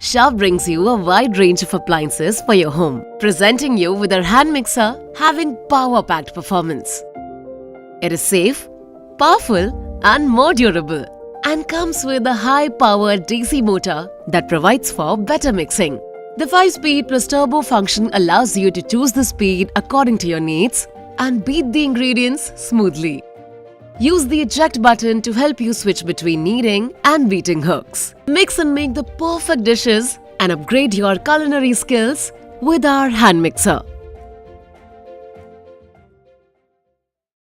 Sharp brings you a wide range of appliances for your home, presenting you with our hand mixer having power-packed performance. It is safe, powerful and more durable, and comes with a high-powered DC motor that provides for better mixing. The 5-speed plus turbo function allows you to choose the speed according to your needs and beat the ingredients smoothly. Use the eject button to help you switch between kneading and beating hooks. Mix and make the perfect dishes and upgrade your culinary skills with our hand mixer.